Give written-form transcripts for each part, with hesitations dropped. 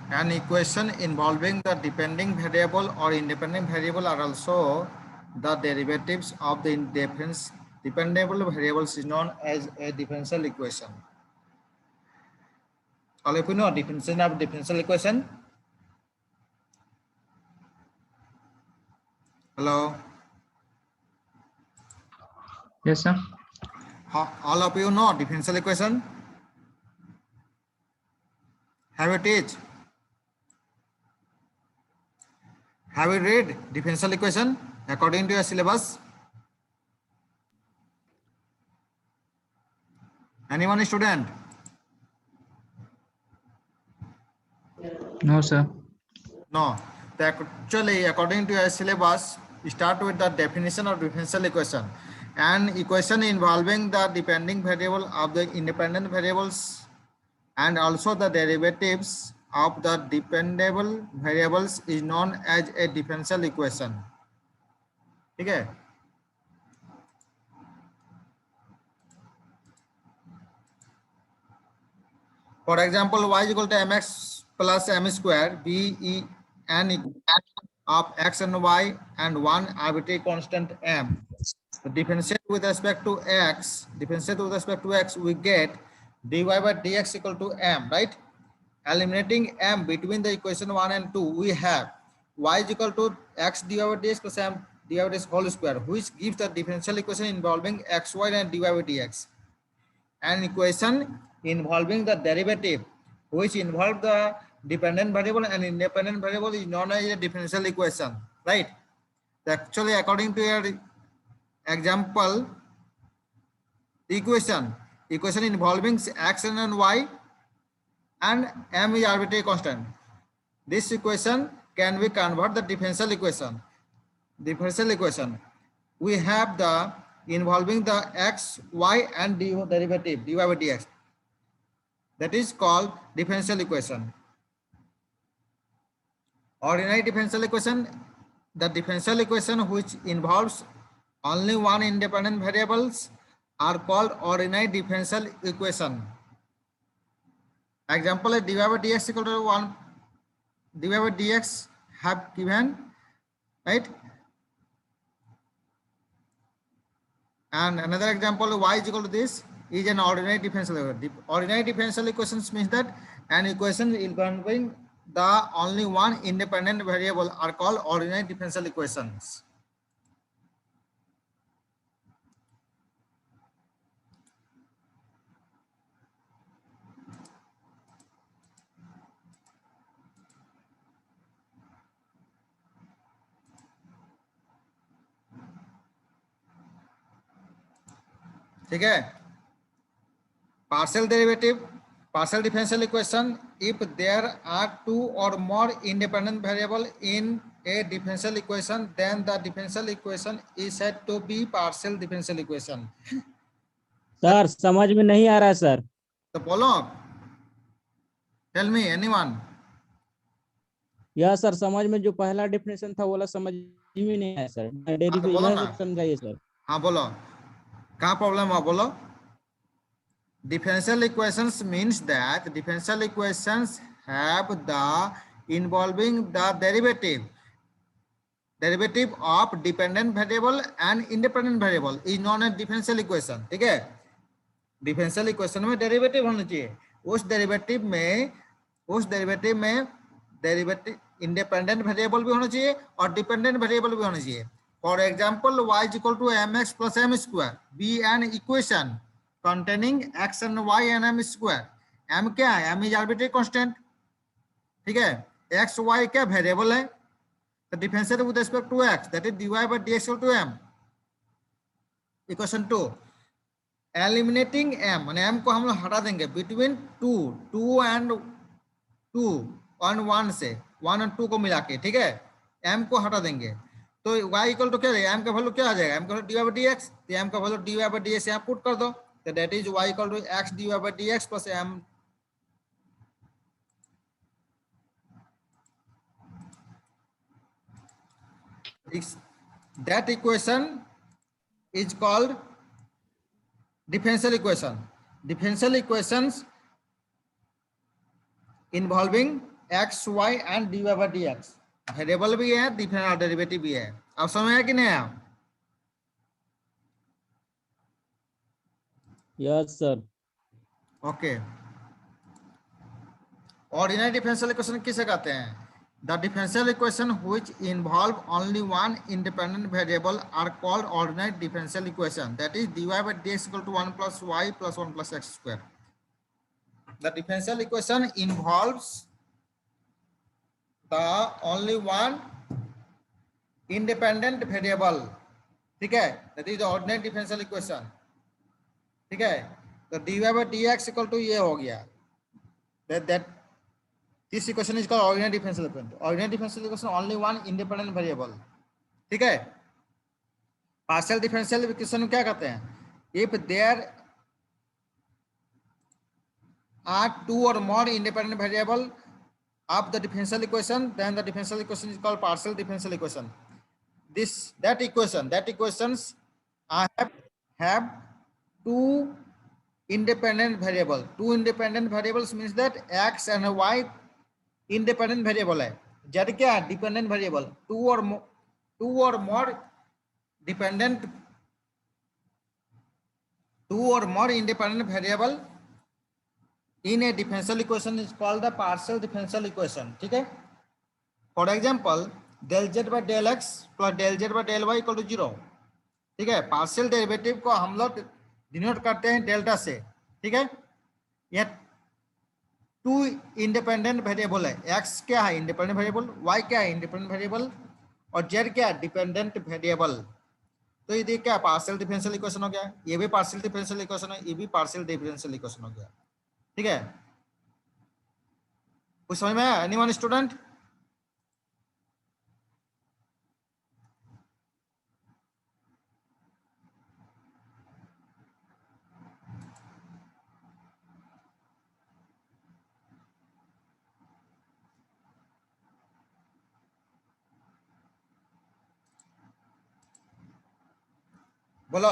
An equation involving the depending variable or independent variable are also the derivatives of the dependable variables is known as a differential equation. All of you know definition of differential equation? Hello? Yes, sir. All of you know differential equation? Have you teach? Have you read differential equation according to your syllabus? Anyone student? No, sir. No. Actually, according to your syllabus, start with the definition of differential equation. An equation involving the depending variable of the independent variables and also the derivatives of the dependable variables is known as a differential equation. Okay. For example, y is equal to mx plus m square b e n of x and y and one arbitrary constant m. So differentiate with respect to x, we get dy by dx equal to m, right? Eliminating m between the equation 1 and 2, we have y is equal to x dy by dx plus m dy by dx whole square, which gives the differential equation involving xy and dy by dx. An equation involving the derivative, which involve the dependent variable and independent variable, is known as a differential equation, right? Actually, according to your example, equation involving x and y and m is arbitrary constant. This equation can be convert the differential equation. We have the involving the x, y and derivative dy by dx. That is called differential equation. Ordinary differential equation, the differential equation which involves only one independent variables are called ordinary differential equation. Example is dy by dx equal to 1, dy by dx have given, right? And another example, y is equal to this, is an ordinary differential equation. Ordinary differential equations means that an equation involving the only one independent variable are called ordinary differential equations. ठीक है? Partial differential equation, if there are two or more independent variable in a differential equation, then the differential equation is said to be partial differential equation. Sir समझ में नहीं आ रहा है sir. तो बोलो, tell me anyone. यह sir समझ में जो पहला डेफिनेशन था वो समझ में नहीं आया सर. डेरिवेटिव समझाइए सर. हाँ बोलो, कहाँ प्रॉब्लम है बोलो. Differential equations means that differential equations have the involving the derivative of dependent variable and independent variable is known as differential equation. ठीक है? डिफरेंशियल इक्वेशन में डेरिवेटिव होना चाहिए. उस डेरिवेटिव में इंडिपेंडेंट वेरिएबल भी होना चाहिए और डिपेंडेंट वेरिएबल भी होना चाहिए. For example y is equal to mx plus m square be an equation containing x and y and m square. m क्या है? m is arbitrary constant. ठीक है? x y क्या वेरिएबल है? तो differentiate with respect to x, that is dy bye dx equal to m. Equation 2, eliminating m, माने m को हम लोग हटा देंगे बिटवीन 2 एंड 1 से 1 और 2 को मिला के. ठीक है? m को हटा देंगे तो y इक्वल टू क्या रहेगा? m का वैल्यू क्या आ जाएगा? m का वैल्यू dy बाय dx. तो m का वैल्यू dy बाय dx यहां पुट कर दो, तो that is y equal to x dy bye dx plus m. That equation is called differential equation. Differential equations involving x y and d y by d x, variable भी है, different derivative भी है। अब समझ में है कि नहीं आया? Yes sir. Okay. Ordinary differential equation किसे कहते हैं? The differential equation which involve only one independent variable are called ordinary differential equation, that is dy by dx equal to 1 plus y plus 1 plus x square. The differential equation involves the only one independent variable, ठीक है, that is the ordinary differential equation, ठीक है। तो dy by dx equal to ये हो गया, that this equation is called ordinary differential equation. Ordinary differential equation only one independent variable, ठीक है। पार्शियल डिफरेंशियल इक्वेशन में क्या कहते हैं? इफ देयर आर टू और more independent variable of the differential equation, then the differential equation is called partial differential equation. That equations have two independent variable. Two independent variables means that x and y independent variable है, z क्या है? Dependent variable. To और मोर independent variable in a differential equation is called the partial differential equation, ठीक है। For example del z by del x plus del z by del y equal to 0, ठीक है। Partial derivative को हम लोग denote करते हैं डेल्टा से, ठीक है। यह टू इंडिपेंडेंट वेरिएबल है, x क्या है? इंडिपेंडेंट वेरिएबल, y क्या है? इंडिपेंडेंट वेरिएबल, और z क्या है? Dependent variable. तो ये क्या पार्शियल डिफरेंशियल इक्वेशन हो गया, ये भी पार्शियल डिफरेंशियल इक्वेशन है, ये भी पार्शियल डिफरेंशियल इक्वेशन हो गया, ठीक है। कुछ समझ में आया? Anyone student? बोलो,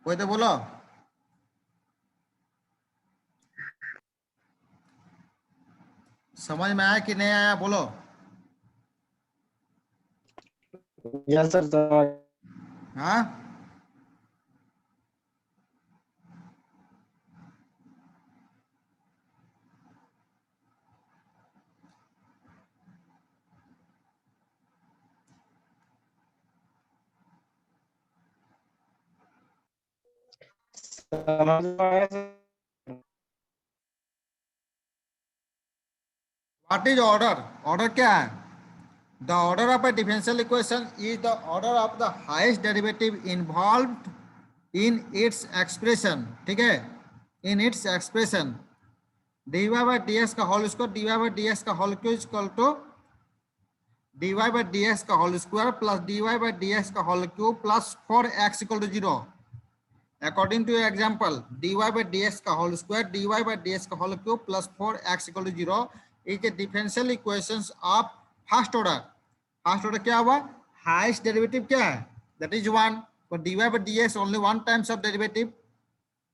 कोई तो बोलो। समझ में आया कि नहीं आया? बोलो। Yes sir. हाँ, व्हाट इज ऑर्डर? ऑर्डर क्या है? The order of a differential equation is the order of the highest derivative involved in its expression, ठीक है, in its expression। dy by dx का whole square, dy by dx का whole cube equal to dy by dx का whole square plus dy by dx का whole cube plus 4x equal to 0। According to example, dy by dx का whole square, dy by dx का whole cube plus 4x equal to 0 is the differential equations of first order. First order क्या हुआ? Highest derivative क्या है? That is 1। For dy by dx only one times of derivative.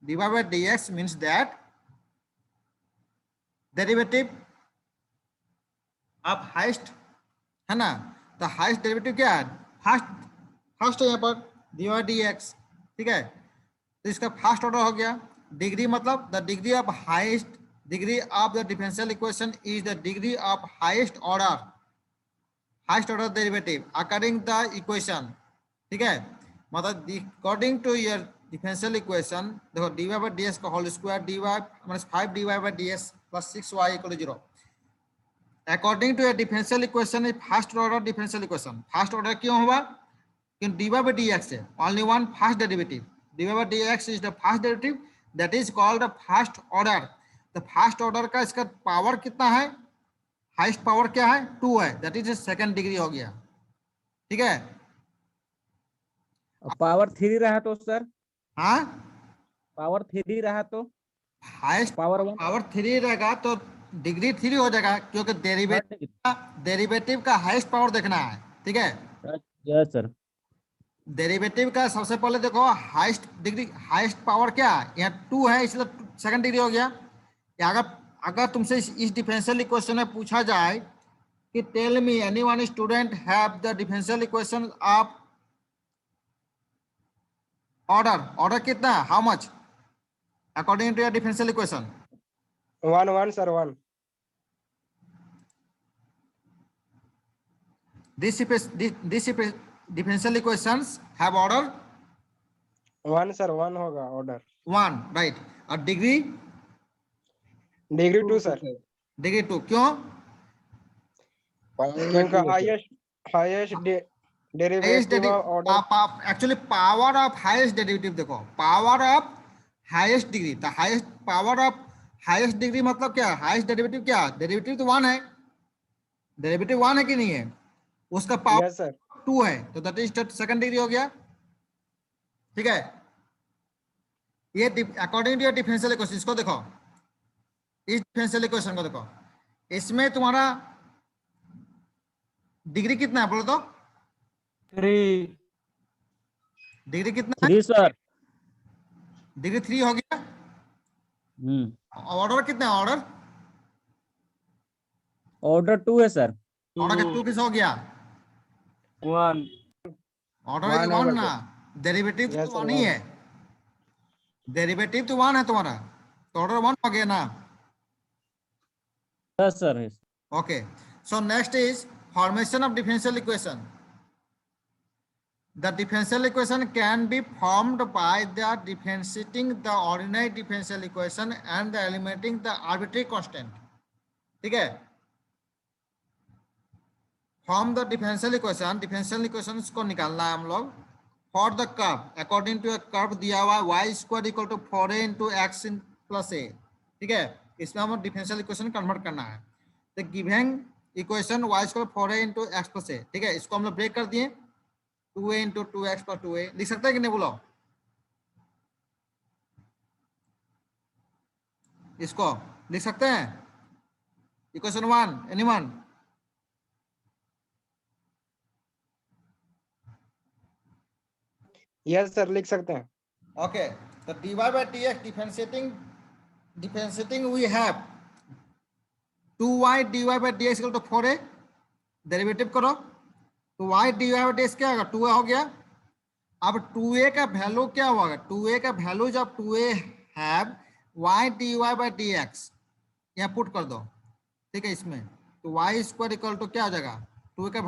dy by dx means that derivative of highest, है ना। तो highest derivative क्या है? First है यहाँ पर dy by dx, ठीक है। तो इसका फर्स्ट ऑर्डर हो गया। डिग्री मतलब the degree of highest, degree of the differential equation is the degree of highest order derivative according the equation, ठीक है। मतलब according to your differential equation, देखो dy by dx का whole square, dy minus 5 dy by dx plus 6y equal to 0। According to your differential equation is first order differential equation. First order क्यों हुआ? क्योंकि dy by dx है only one first derivative. dy by dx is the first derivative, that is called the first order. तो first order का इसका power कितना है? Highest power क्या है? 2 है, दैट इज सेकंड डिग्री हो गया, ठीक है। पावर 3 रहा तो सर? हाँ, पावर 3 रहा तो हाईएस्ट पावर 1 पावर 3 रहेगा तो डिग्री 3 हो जाएगा, क्योंकि डेरिवेटिव का हाईएस्ट पावर देखना है, ठीक है। Yes sir. डेरिवेटिव का सबसे पहले देखो हाईएस्ट डिग्री, हाईएस्ट पावर क्या है, यहाँ 2 है इसलिए सेकंड डिग्री हो गया। या अगर अगर तुमसे इस डिफरेंशियल इक्वेशन में पूछा जाए कि tell me any one student have the differential equation of order कितना है, how much according to your differential equation? 1 sir 1 This differential equations have order 1 sir 1 होगा order 1, right? और डिग्री degree 2 sir डिग्री 2, क्यों? क्योंकि highest derivative of order actually power of highest derivative देखो, power of highest degree, तो highest power of highest degree मतलब क्या, highest derivative क्या, derivative तो 1 है, डेरिवेटिव 1 है कि नहीं है, उसका पावर yes sir 2 है, तो दैट इज सेकंड डिग्री हो गया। ठीक है, ये according to your differential equation, इसको देखो, इस डिफरेंशियल इक्वेशन को देखो, इसमें तुम्हारा डिग्री कितना है बोलो तो? 3 डिग्री कितना है? 3 सर। डिग्री 3 हो गया। ऑर्डर कितना है? ऑर्डर 2 है सर। ऑर्डर का 2 किस हो गया? 1 ऑर्डर One इज 1 होगा ना, डेरिवेटिव Yes, तो sir, 1 ही one. है, डेरिवेटिव तो 1 है तुम्हारा, तो ऑर्डर 1 हो गया ना। Yes sir. Okay, so next is formation of differential equation. The differential equation can be formed by the differentiating the ordinary differential equation and the eliminating the arbitrary constant. ठीक है, form the differential equation, differential equations को निकालना है हम लोग for the curve according to curve दिया हुआ y square equal to 4a into x plus a. ठीक है, इसमें हम डिफरेंशियल इक्वेशन कन्वर्ट करना है, तो given equation y square 4a into x plus a. ठीक है, इसको हम लोग ब्रेक कर दिए, 2a into 2x plus 2a लिख सकते हैं कि नहीं बोलो? इसको लिख सकते हैं इक्वेशन 1, एनीवन? yes sir लिख सकते हैं। Okay, the dy by dx differentiating we have 2y dy by dx equal to 4a, derivative करो तो y dy by dx क्या होगा, 2a हो गया। अब 2a का वैल्यू क्या होगा, 2a का वैल्यू जब 2a have y dy by dx यहाँ पुट कर दो। ठीक है, इसमें तो y स्क्वायर इक्वल टू क्या हो जाएगा, 2a का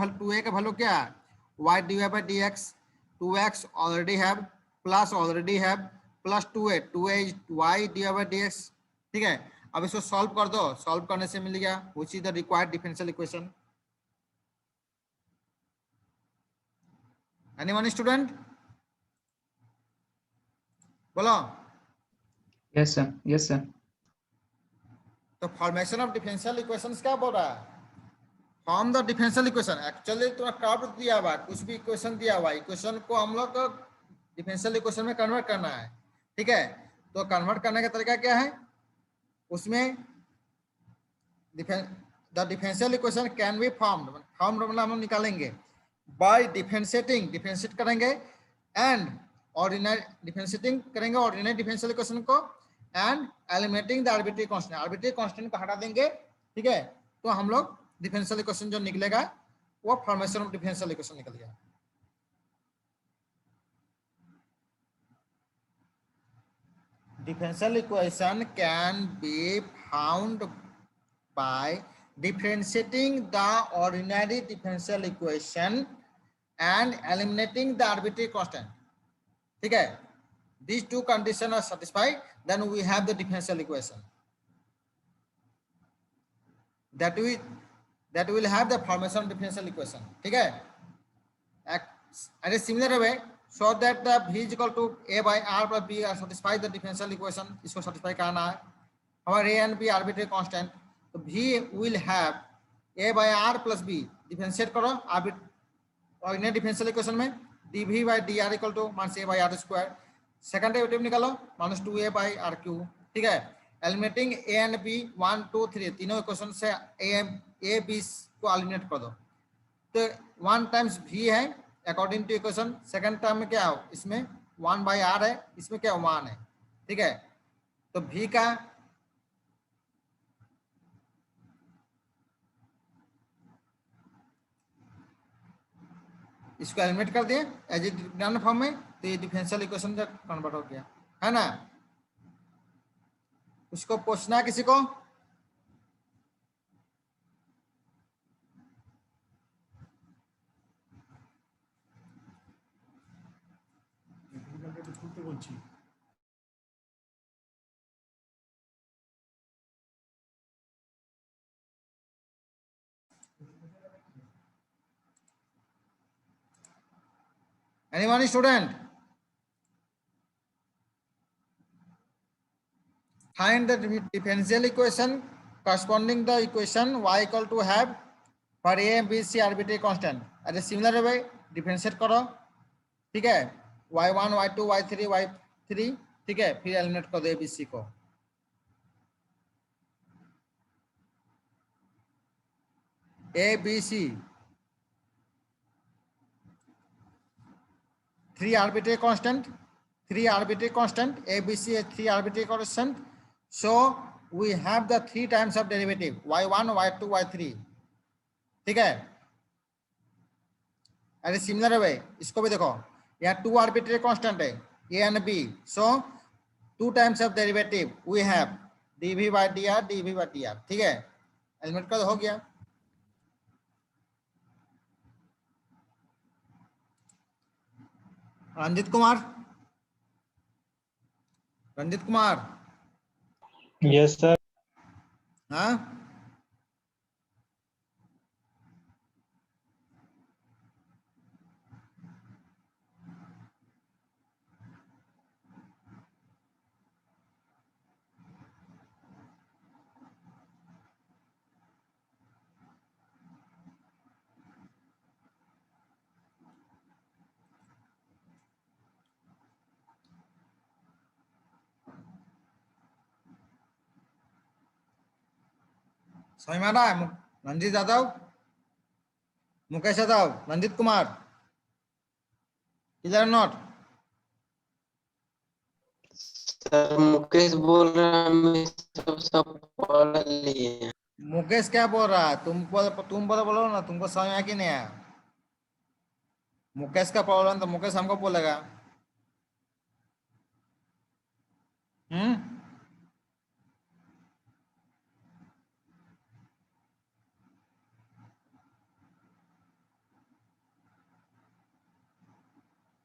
वैल्यू क्या है, y dy by dx 2x already have plus already have plus 2a is y dy by dx। ठीक है, अब इसको सॉल्व कर दो, सॉल्व करने से मिल गया which is the required differential equation। anyone student बोलो? yes sir तो फॉर्मेशन ऑफ डिफरेंशियल इक्वेशंस क्या बोल रहा है, form the differential equation. Actually तुम्हारा कर्व दिया हुआ है, कुछ भी इक्वेशन दिया हुआ है, इक्वेशन को हम लोग को डिफरेंशियल इक्वेशन में कन्वर्ट करना है। ठीक है, तो कन्वर्ट करने का तरीका क्या है, उसमें the differential equation can be formed, मतलब हम निकालेंगे बाय डिफरेंशिएटिंग, डिफरेंशिएट करेंगे एंड ऑर्डिनरी डिफरेंशिएटिंग करेंगे ऑर्डिनरी डिफरेंशियल इक्वेशन को and eliminating the arbitrary constant, arbitrary constant को हटा देंगे। ठीक है, तो हम लोग डिफरेंशियल इक्वेशन जो निकलेगा वो फॉर्मेशन ऑफ डिफरेंशियल इक्वेशन निकल गया। Differential equation can be found by differentiating the ordinary differential equation and eliminating the arbitrary constant। ठीक है, these two conditions are satisfied, then we have the differential equation that will have the formation of differential equation। ठीक है, and a similar way so that the v is equal to a by r plus b are satisfy the differential equation, इसको satisfy करना है। हमारे a and b arbitrary constant, तो v will have a by r plus b, differentiate करो ordinary differential equation में dv by dr equal to minus a by r square, second derivative निकालो minus 2a by r cube. ठीक है, eliminating a and b 1 2 3 तीनों equation से a b को eliminate कर दो, तो 1 टाइम्स v है according to equation second term में क्या हो, इसमें 1/r है, इसमें क्या 1 है, ठीक है। तो v का इसको एलिमिनेट कर दिए एज ए फॉर्म में, तो ये डिफरेंशियल इक्वेशन में कन्वर्ट हो गया, है ना। उसको पूछना है किसी को? Anyone student? Find the differential equation corresponding the equation y equal to have for a, b, c arbitrary constant. At a similar way, differentiate करो, ठीक है, y1, y2, y3, y3, ठीक है, फिर एलिमिनेट कर दो a, b, c को। a, b, c 3 arbitrary constant, a, b, c is 3 arbitrary constant. So we have the 3 times of derivative y1, y2, y3, ठीक है। अरे सिमिलर वे इसको भी देखो, यहाँ 2 आर्बिट्रेरी कांस्टेंट है a and b, so 2 times of derivative we have dv by dr, dv by dr, ठीक है, एलिमेंट का हो गया। Ranjit Kumar, yes sir. हाँ समझ में आ रहा है? Ranjit Yadav, Mukesh Yadav, Ranjit Kumar, clear not? Sir Mukesh बोल रहा है, मैं सब पढ़ लिए। मुकेश क्या बोल रहा है? तुम बोलो ना, तुमको समझ में आया कि नहीं आया? मुकेश का प्रॉब्लम तो मुकेश हमको बोलेगा।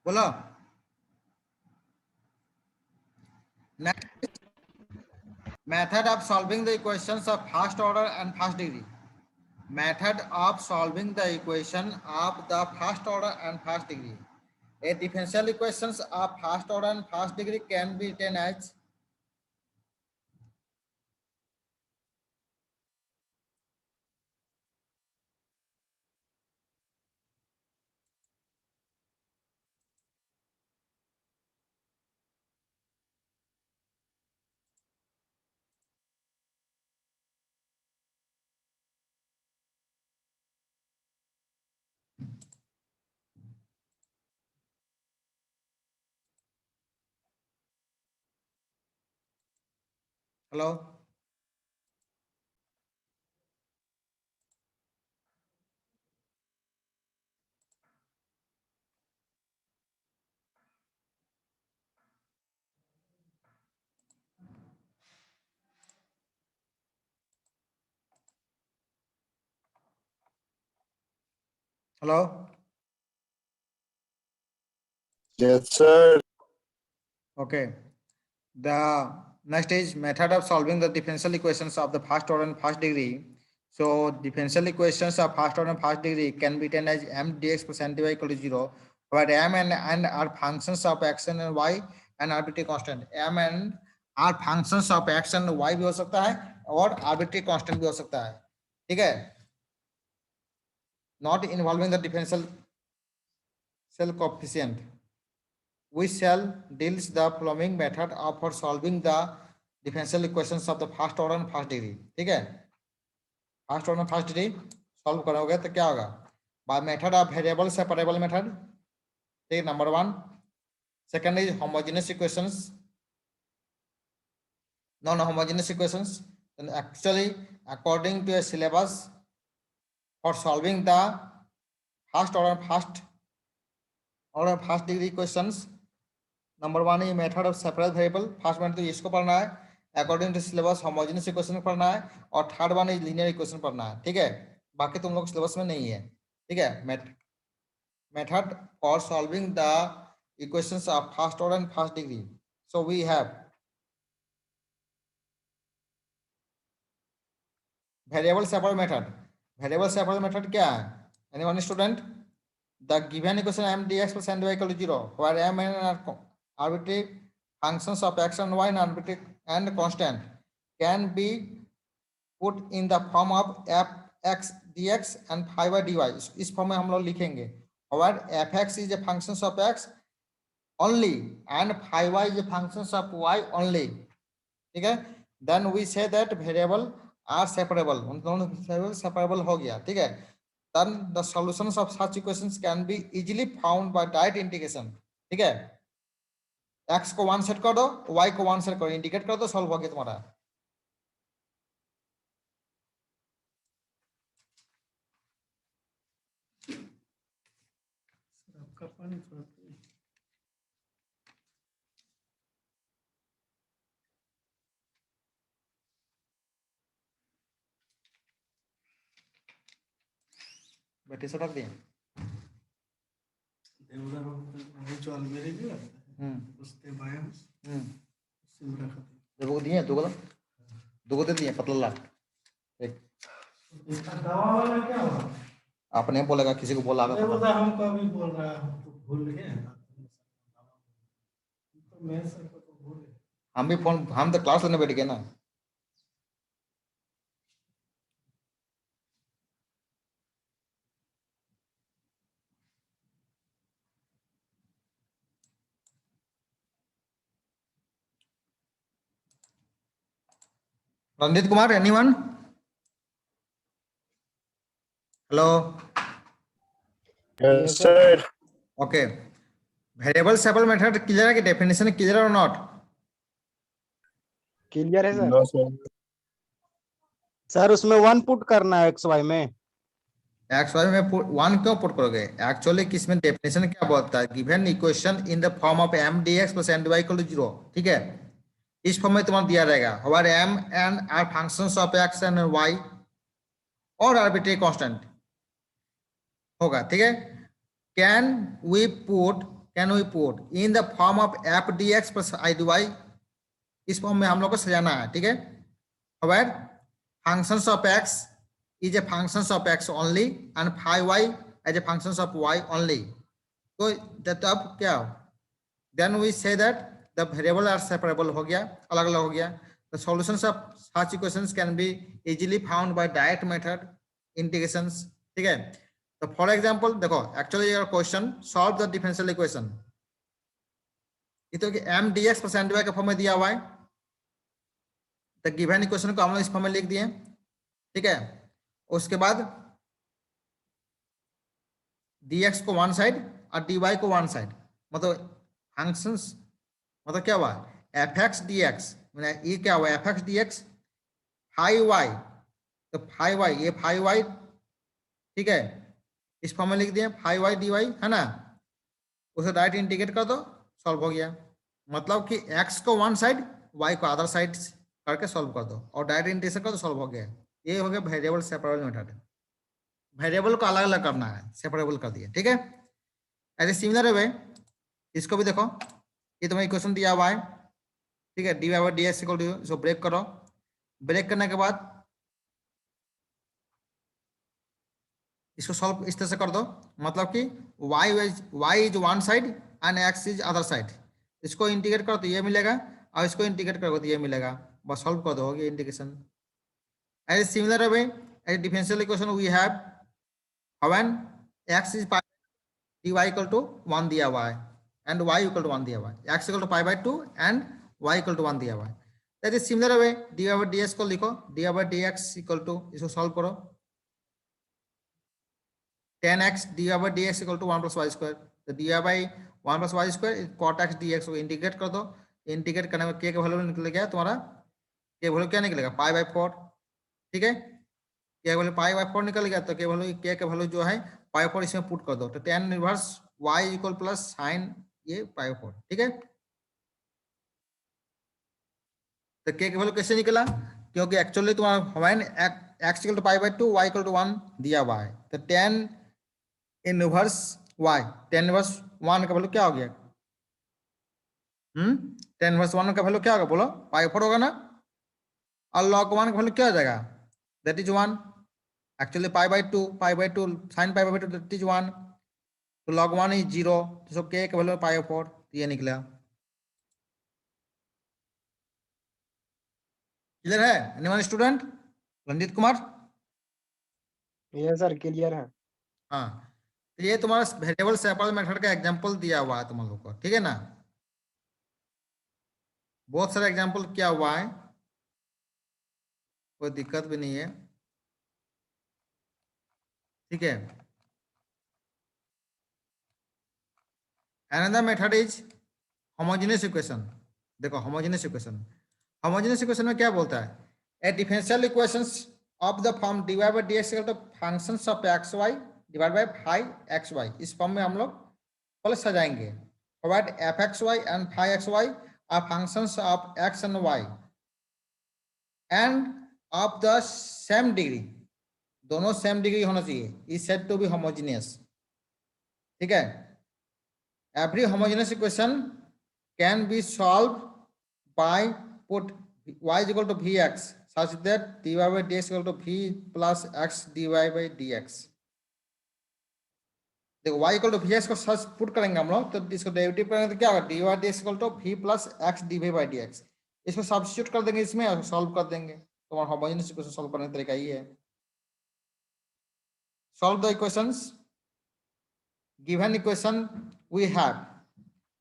बोलो। Next, method of solving the equations of first order and first degree. Method of solving the equation of the first order and first degree. A differential equations of first order and first degree can be written as hello. Hello. Yes, sir. Okay. The next is method of solving the differential equations of the first order and first degree. So differential equations of first order and first degree can be written as m dx plus n dy equal to 0, where m and n are functions of x and y and arbitrary constant. M and are functions of x and y भी हो सकता है और arbitrary constant भी हो सकता है, ठीक है, not involving the differential coefficient. We shall deals the following method of for solving the differential equations of the first order and first degree, ठीक है। First order and first degree solve करोगे तो क्या होगा? By method of variable separable method, ठीक, number 1. Second is homogeneous equations, non-homogeneous equations. Then actually according to a syllabus for solving the first order first degree equations, number 1 is method of separate variable. First में तो इसको पढ़ना है, according to syllabus homogeneous equation पढ़ना है, और third one is linear equation पढ़ना है। ठीक है, बाकी तुम लोग सिलेबस में नहीं है। ठीक है, method for solving the equations of first order and first degree. So we have variable separable method. Variable separable method क्या है? Anyone student? The given equation m dx plus n dy equal to 0, where m and n are arbitrary functions of x and y and arbitrary and constant, can be put in the form of f x dx and phi y dy. इस form में हम लोग लिखेंगे, where f x is a function of x only and phi y is a function of y only. ठीक है, then we say that variable are separable. उन दोनों variable separable हो गया। ठीक है, then the solutions of such equations can be easily found by direct integration. ठीक है, x को 1 सेट कर दो, y को 1 सेट करो, इंटीग्रेट कर दो, सॉल्व हो गया तुम्हारा। बैटरी से रख दिए। दिए दो को दे दिए पतला। एक आपने बोलेगा, किसी को बोला हम कभी बोल रहा है तो भूल गए। हम भी फोन, हम तो क्लास लेने बैठ गए ना। Randit Kumar, anyone? Hello. Yes, sir. Okay. Variable separable method clear है कि definition clear or not? Clear है सर? No, sir. सर उसमें 1 पुट करना है एक्स वाई में। एक्स वाई में 1 क्यों पुट करोगे? एक्चुअली किसमें डेफिनेशन क्या बोलता है? Given equation in the form of m dx plus n dy equal to 0. ठीक है, इस फॉर्म में तुम्हारा दिया रहेगा, where m and r functions of x and y और arbitrary constant होगा। ठीक है, can we put in the form of f dx plus I dy, इस फॉर्म में हम लोग को सजाना है। ठीक है, where functions of x is a functions of x only and phi y as a functions of y only. तो तब क्या, then we say that the variable are separable हो गया, अलग अलग हो गया। The solutions of such equations can be easily found by direct method integrations. ठीक है, तो for example देखो, actually your question solve the differential equation, ये तो कि m dx plus n dy के फॉर्म में दिया हुआ है। तो गिवन इक्वेशन को हम लोग इस फॉर्म में लिख दिए। ठीक है, उसके बाद dx को 1 साइड और dy को 1 साइड, मतलब फंक्शंस, मतलब क्या हुआ, fx dx, ये क्या हुआ, fx dx phi y, तो phi y, ये phi y। ठीक है, इस फॉर्म में लिख दिए phi y dy है ना, उसे डायरेक्ट इंटीग्रेट कर दो, सॉल्व हो गया। मतलब कि x को 1 साइड, y को अदर साइड करके सॉल्व कर दो और डायरेक्ट इंटीग्रेशन कर दो, सॉल्व हो गया। ये हो गया वेरिएबल सेपरेबल मेथड। वेरिएबल को अलग अलग करना है, सेपरेबल कर दिया। ठीक है, ऐसे सिमिलर वे इसको भी देखो, ये तुम्हें इक्वेशन दिया हुआ है। ठीक है, dy by dx equal to, इसको ब्रेक करो। ब्रेक करने के बाद इसको सॉल्व इस तरह से कर दो, मतलब कि y is 1 side and x is other side. इसको इंटीग्रेट करो तो ये मिलेगा, और इसको इंटीग्रेट करो तो ये मिलेगा, बस सॉल्व कर दो, हो गया integration. As similar way as differential equation we have when x is pi, dy equal to 1 दिया हुआ है and y equal to 1 दिया हुआ है, x equal to pi by 2 and y equal to 1 दिया हुआ है। That is similar way dy by dx को लिखो, dy by dx equal to, इसको सॉल्व करो, 10x dy by dx equal to 1 plus y square। तो d y by 1 plus y square cot x d x को integrate कर दो। Integrate करने में के का वैल्यू निकलेगा तुम्हारा, के वैल्यू क्या निकलेगा पाई बाई 4। ठीक है, के वैल्यू पाई बाई 4 निकल गया, तो के वैल्यू के का वैल्यू जो है पाई 4 इसमें पुट कर दो, तो tan inverse y equal plus sign ये पाई 4। ठीक है, तो के वैल्यू कैसे निकला, क्योंकि एक्चुअली तुम्हारा x equal to pi by 2 y equal to 1 दिया हुआ है, तो tan inverse y, tan inverse 1 का वैल्यू क्या हो गया, tan इनवर्स 1 का वैल्यू क्या होगा बोलो, पाई 4 होगा ना, और log 1 का वैल्यू क्या हो जाएगा, that is 1। Actually pi by 2 sine pi by 2 that is 1, तो log 1 इज 0, तो के का वैल्यू पाई 4, तो ये निकला। क्लियर है एनीवन स्टूडेंट? रंजीत कुमार? ये सर क्लियर है। हाँ, तो ये तुम्हारा वेरिएबल सैंपल मेथड का एग्जांपल दिया हुआ है तुम लोगों को, ठीक है ना, बहुत सारे एग्जांपल किया हुआ है, कोई दिक्कत भी नहीं है। ठीक है, another method is homogeneous equation. देखो होमोजेनियस इक्वेशन में क्या बोलता है, a differential equations of the form dy by dx equal to functions of x y divide by phi x y, इस फॉर्म में हम लोग पहले सजाएंगे, provide f x y and phi x y are functions of x and y and of the same degree, दोनों same degree होना चाहिए, is said to be homogeneous. ठीक है, every homogeneous equation can be solved by put y is equal to vx such that dy by dx equal to v plus x dy by dx। देखो y equal to vx को सच put करेंगे हम लोग, तो इसको derivative करेंगे तो क्या होगा, dy dx equal to v plus x dy by dx, इसको सब्स्टिट्यूट कर देंगे इसमें और सॉल्व कर देंगे, तो हमारा होमोजेनियस इक्वेशन सॉल्व करने का तरीका ये है। Solve the equations, given equation we have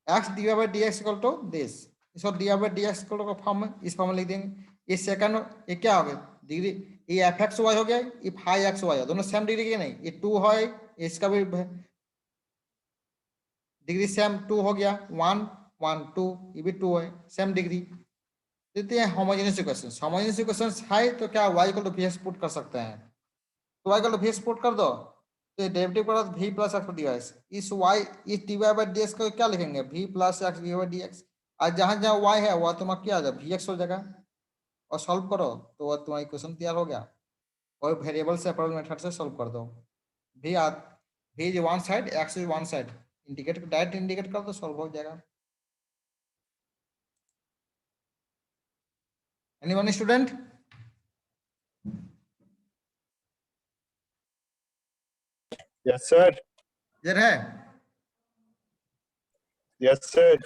x dy by dx equal to this, इसको dy by dx equal to form में, इस फॉर्म में लिख देंगे। ये सेकंड ये क्या हो गया डिग्री, ये एफ एक्स वाई हो गया, ये फाई एक्स वाई, दोनों सेम डिग्री के नहीं, ये 2 है, इसका भी डिग्री सेम 2 हो गया, 1 1 2, ये भी 2 है, सेम डिग्री। देते हैं होमोजेनियस इक्वेशंस, होमोजेनियस इक्वेशंस है तो क्या y equal to vx put कर सकते हैं, तो y equal to vx put कर दो, तो डेरिवेटिव करो v plus x d x, इस y इस dy बाई dx को क्या लिखेंगे v plus x d by dx, आज जहां जहां y है वह तुम्हारा क्या आ जाएगा vx हो जाएगा, और सॉल्व करो तो वह तुम्हारा इक्वेशन तैयार हो गया, और वेरिएबल सेपरेबल मेथड से सॉल्व कर दो, v is one side x is one side, indicate direct indicate कर दो, सॉल्व हो जाएगा। Anyone student? Yes, sir. Clear है? Yes, sir.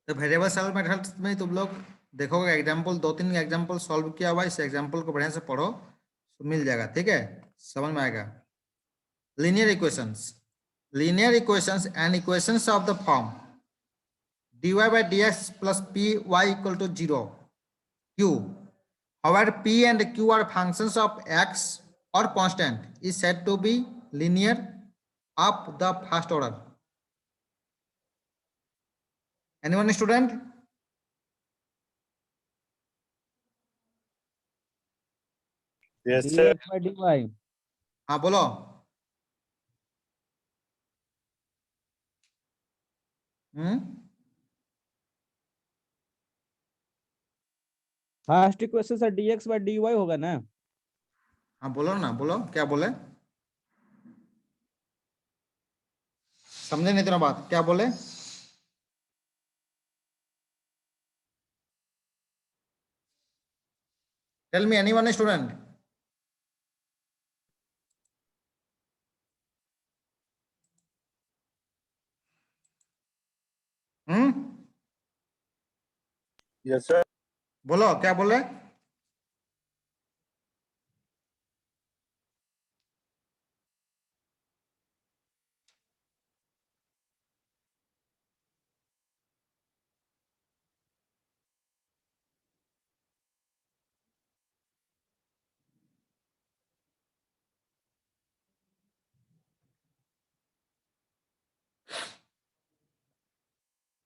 तो वेरिएबल सॉल्व मेथड में तुम लोग देखोगे एग्जांपल 2-3 एग्जांपल सॉल्व किया हुआ है, इस एग्जांपल को बढ़िया से पढ़ो तो मिल जाएगा, ठीक है, समझ में आएगा। Linear equations and equations of the form dy by dx plus py equal to 0 q, however p and q are functions of x or constant is said to be linear of the first order। anyone student? Yes, sir. dx by dy, हाँ बोलो। First equation से dx by dy होगा ना, हाँ बोलो ना, बोलो क्या बोले, समझे नहीं तेरा बात, क्या बोले? Tell me anyone student? Yes, sir. बोलो क्या बोले?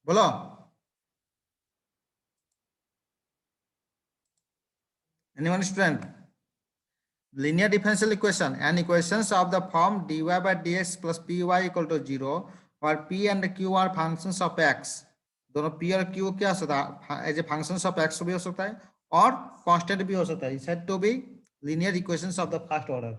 बोलो। Anyone student? Linear differential equation and equations of the form dy by dx plus py equal to 0 or p and q are functions of x. दोनों p और q क्या हो सकता है? As a functions of x भी हो सकता है और कांस्टेंट भी हो सकता है. Said to be linear equations of the first order.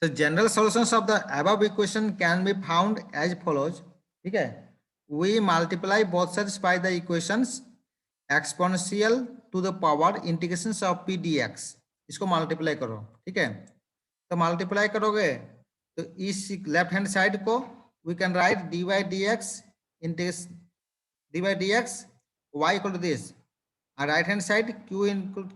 The general solutions of the above equation can be found as follows. ठीक है, we multiply both sides by the equations exponential to the power integrations of p dx. इसको multiply करो. ठीक है, तो multiply करोगे तो इस लेफ्ट हैंड साइड को we can write dy dx integration dy dx y equal to this, and right hand side q into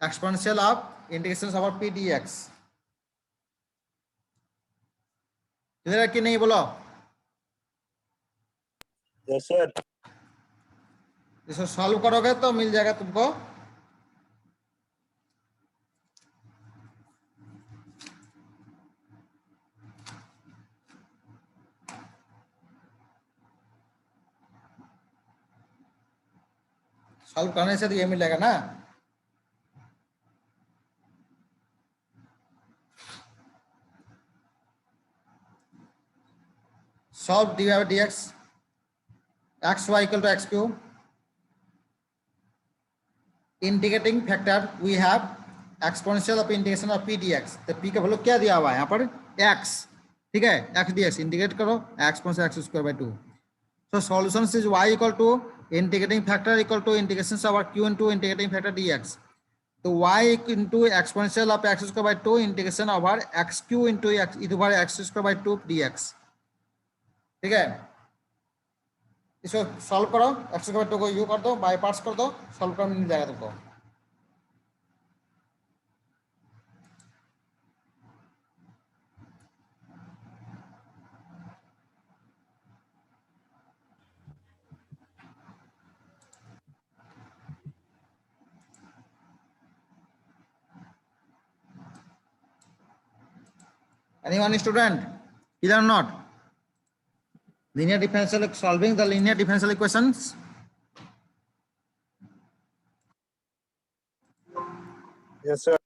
exponential of integrations over p dx. Clear है कि नहीं बोलो? Yes, sir. इसको solve करोगे तो मिल जाएगा तुमको सॉल्व करने से तो ये मिलेगा ना. Solve dy by dx x y equal to x cube. Integrating factor we have exponential of integration of p dx. तो p का वैल्यू क्या दिया हुआ है यहाँ पर x. ठीक है, x dx इंटीग्रेट करो exponential x square by 2. So solution is y equal to integrating factor equal to integrations over q into integrating factor dx. तो y into exponential of x square by 2 integration over x q into x e to power x square by 2 dx. ठीक है, इसको solve करो. x square 2 को you कर दो, by parts कर दो, सॉल्व कर मिल जाएगा तुमको. Anyone student? Clear or not? Linear differential, solving the linear differential equations. Yes, sir.